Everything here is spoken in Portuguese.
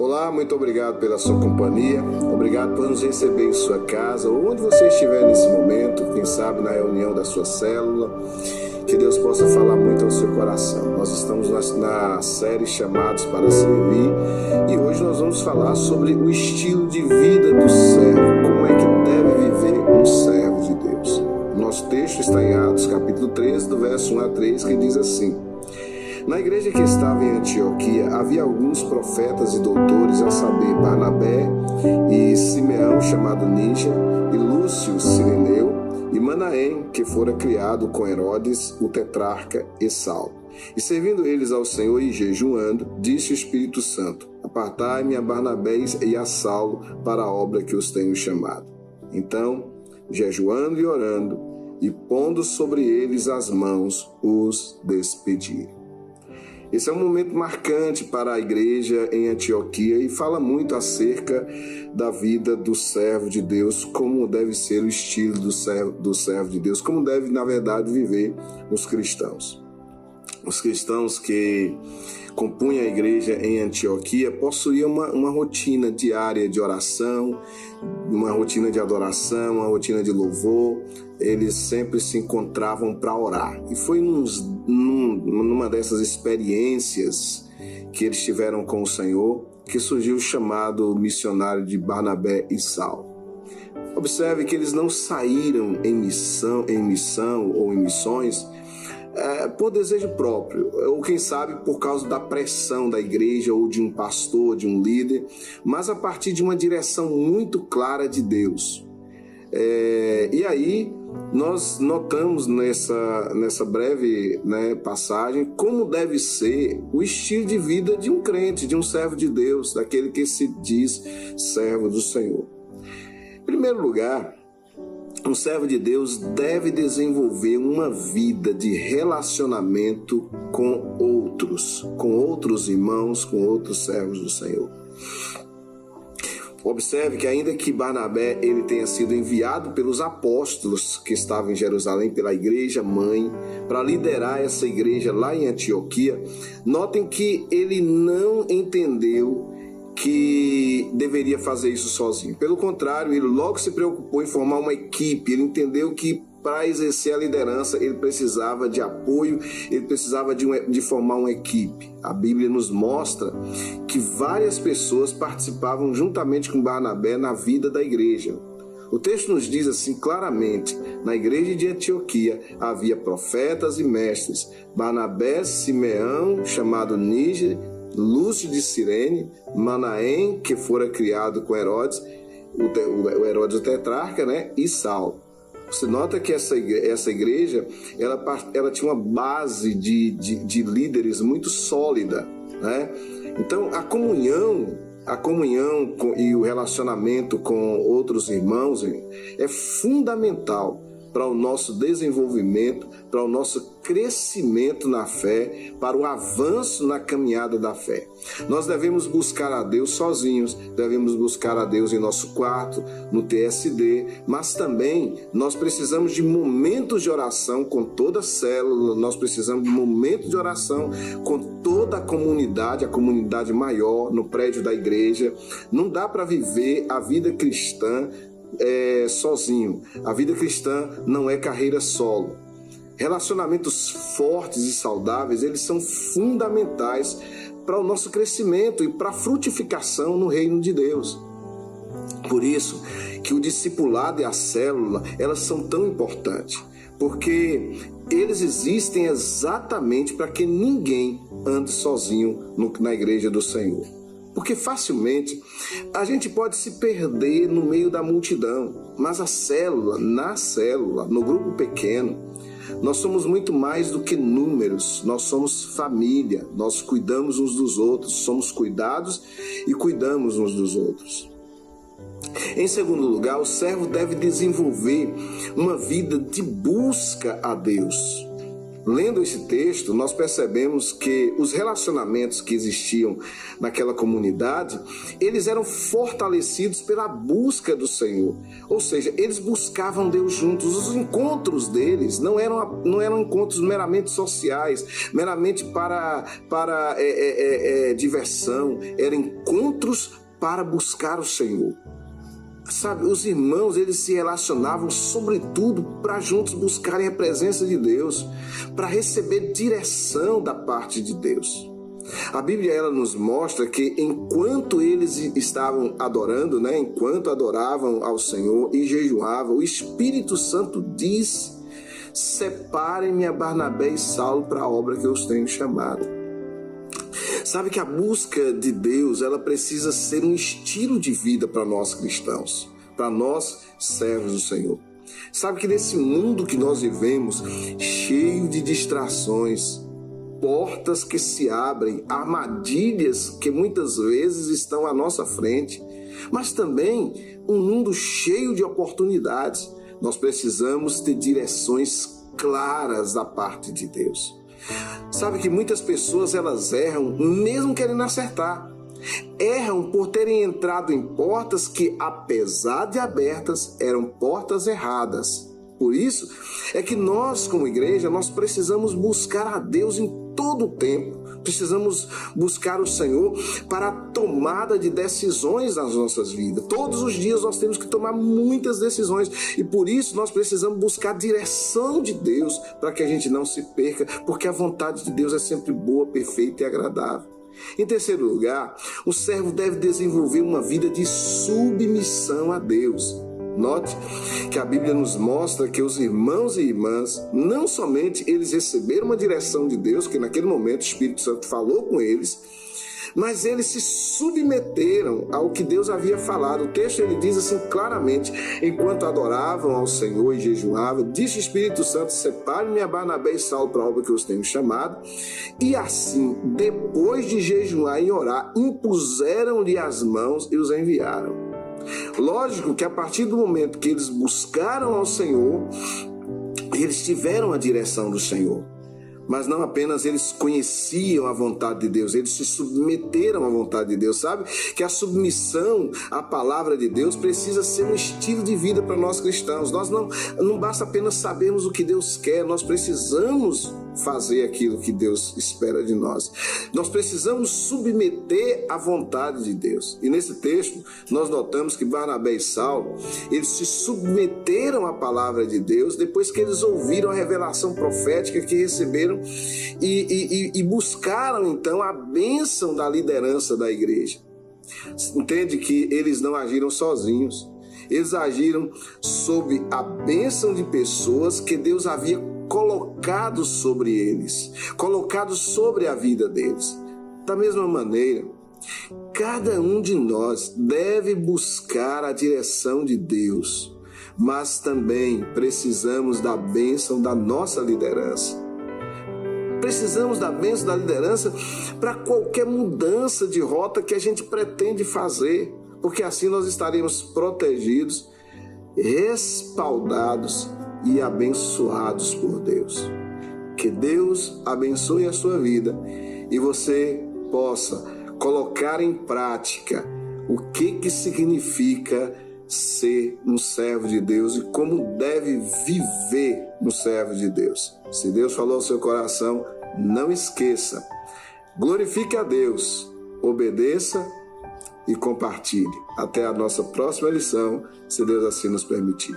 Olá, muito obrigado pela sua companhia, obrigado por nos receber em sua casa ou onde você estiver nesse momento, quem sabe na reunião da sua célula, que Deus possa falar muito ao seu coração. Nós estamos na série Chamados para Servir e hoje nós vamos falar sobre o estilo de vida do servo, como é que deve viver um servo de Deus. O nosso texto está em Atos capítulo 13, do verso 1 a 3, que diz assim: Na igreja que estava em Antioquia havia alguns profetas e doutores, a saber, Barnabé e Simeão, chamado Níger, e Lúcio Cireneu, e Manaém, que fora criado com Herodes, o tetrarca, e Saulo. E servindo eles ao Senhor e jejuando, disse o Espírito Santo: Apartai-me a Barnabé e a Saulo para a obra que os tenho chamado. Então, jejuando e orando, e pondo sobre eles as mãos, os despediram. Esse é um momento marcante para a igreja em Antioquia e fala muito acerca da vida do servo de Deus, como deve ser o estilo do servo de Deus, como deve, na verdade, viver os cristãos. Os cristãos que compunham a igreja em Antioquia possuíam uma rotina diária de oração, uma rotina de adoração, uma rotina de louvor. Eles sempre se encontravam para orar. E foi numa dessas experiências que eles tiveram com o Senhor que surgiu o chamado missionário de Barnabé e Saulo. Observe que eles não saíram em missão ou em missões por desejo próprio, ou quem sabe por causa da pressão da igreja ou de um pastor, de um líder, mas a partir de uma direção muito clara de Deus. E aí nós notamos nessa breve passagem como deve ser o estilo de vida de um crente, de um servo de Deus, daquele que se diz servo do Senhor. Em primeiro lugar, um servo de Deus deve desenvolver uma vida de relacionamento com outros irmãos, com outros servos do Senhor. Observe que ainda que Barnabé ele tenha sido enviado pelos apóstolos que estavam em Jerusalém, pela igreja mãe, para liderar essa igreja lá em Antioquia, notem que ele não entendeu que deveria fazer isso sozinho. Pelo contrário, ele logo se preocupou em formar uma equipe. Ele entendeu que para exercer a liderança ele precisava de apoio, ele precisava de formar uma equipe. A Bíblia nos mostra que várias pessoas participavam juntamente com Barnabé na vida da igreja. O texto nos diz assim claramente: na igreja de Antioquia havia profetas e mestres, Barnabé, Simeão, chamado Níger, Lúcio de Cirene, Manaém, que fora criado com Herodes, o Herodes o tetrarca, e Saulo. Você nota que essa igreja ela tinha uma base de líderes muito sólida, Então a comunhão e o relacionamento com outros irmãos é fundamental para o nosso desenvolvimento, para o nosso crescimento na fé, para o avanço na caminhada da fé. Nós devemos buscar a Deus sozinhos, devemos buscar a Deus em nosso quarto, no TSD, mas também nós precisamos de momentos de oração com toda a célula, nós precisamos de momentos de oração com toda a comunidade maior, no prédio da igreja. Não dá para viver a vida cristã sozinho. A vida cristã não é carreira solo. Relacionamentos fortes e saudáveis, eles são fundamentais para o nosso crescimento e para a frutificação no reino de Deus. Por isso que o discipulado e a célula, elas são tão importantes, porque eles existem exatamente para que ninguém ande sozinho na igreja do Senhor. Porque facilmente a gente pode se perder no meio da multidão, mas na célula, no grupo pequeno, nós somos muito mais do que números, nós somos família, nós cuidamos uns dos outros, somos cuidados e cuidamos uns dos outros. Em segundo lugar, o servo deve desenvolver uma vida de busca a Deus. Lendo esse texto, nós percebemos que os relacionamentos que existiam naquela comunidade, eles eram fortalecidos pela busca do Senhor. Ou seja, eles buscavam Deus juntos. Os encontros deles não eram encontros meramente sociais, meramente para diversão. Eram encontros para buscar o Senhor. Sabe, os irmãos, eles se relacionavam sobretudo para juntos buscarem a presença de Deus, para receber direção da parte de Deus. A Bíblia, ela nos mostra que enquanto eles estavam adorando, enquanto adoravam ao Senhor e jejuavam, o Espírito Santo diz: separem-me a Barnabé e Saulo para a obra que eu os tenho chamado. Sabe que a busca de Deus, ela precisa ser um estilo de vida para nós cristãos, para nós servos do Senhor. Sabe que nesse mundo que nós vivemos, cheio de distrações, portas que se abrem, armadilhas que muitas vezes estão à nossa frente, mas também um mundo cheio de oportunidades, nós precisamos ter direções claras da parte de Deus. Sabe que muitas pessoas, elas erram mesmo querendo acertar. Erram por terem entrado em portas que, apesar de abertas, eram portas erradas. Por isso é que nós, como igreja, nós precisamos buscar a Deus em todo o tempo. Precisamos buscar o Senhor para a tomada de decisões nas nossas vidas. Todos os dias nós temos que tomar muitas decisões e por isso nós precisamos buscar a direção de Deus para que a gente não se perca, porque a vontade de Deus é sempre boa, perfeita e agradável. Em terceiro lugar, o servo deve desenvolver uma vida de submissão a Deus. Note que a Bíblia nos mostra que os irmãos e irmãs, não somente eles receberam uma direção de Deus, que naquele momento o Espírito Santo falou com eles, mas eles se submeteram ao que Deus havia falado. O texto, ele diz assim claramente: enquanto adoravam ao Senhor e jejuavam, disse o Espírito Santo: separe-me a Barnabé e Saulo para a obra que eu os tenho chamado. E assim, depois de jejuar e orar, impuseram-lhe as mãos e os enviaram. Lógico que a partir do momento que eles buscaram ao Senhor, eles tiveram a direção do Senhor. Mas não apenas eles conheciam a vontade de Deus, eles se submeteram à vontade de Deus. Sabe que a submissão à palavra de Deus precisa ser um estilo de vida para nós cristãos. Nós não basta apenas sabermos o que Deus quer, nós precisamos fazer aquilo que Deus espera de nós. Nós precisamos submeter à vontade de Deus. E nesse texto, nós notamos que Barnabé e Saulo, eles se submeteram à palavra de Deus depois que eles ouviram a revelação profética que receberam e buscaram então a bênção da liderança da igreja. Entende que eles não agiram sozinhos. Eles agiram sob a bênção de pessoas que Deus havia colocado sobre eles, colocado sobre a vida deles. Da mesma maneira, cada um de nós deve buscar a direção de Deus, mas também precisamos da bênção da nossa liderança. Precisamos da bênção da liderança para qualquer mudança de rota que a gente pretende fazer, porque assim nós estaremos protegidos, respaldados e abençoados por Deus. Que Deus abençoe a sua vida e você possa colocar em prática o que significa ser um servo de Deus e como deve viver um servo de Deus. Se Deus falou ao seu coração, não esqueça. Glorifique a Deus, obedeça e compartilhe. Até a nossa próxima lição, se Deus assim nos permitir.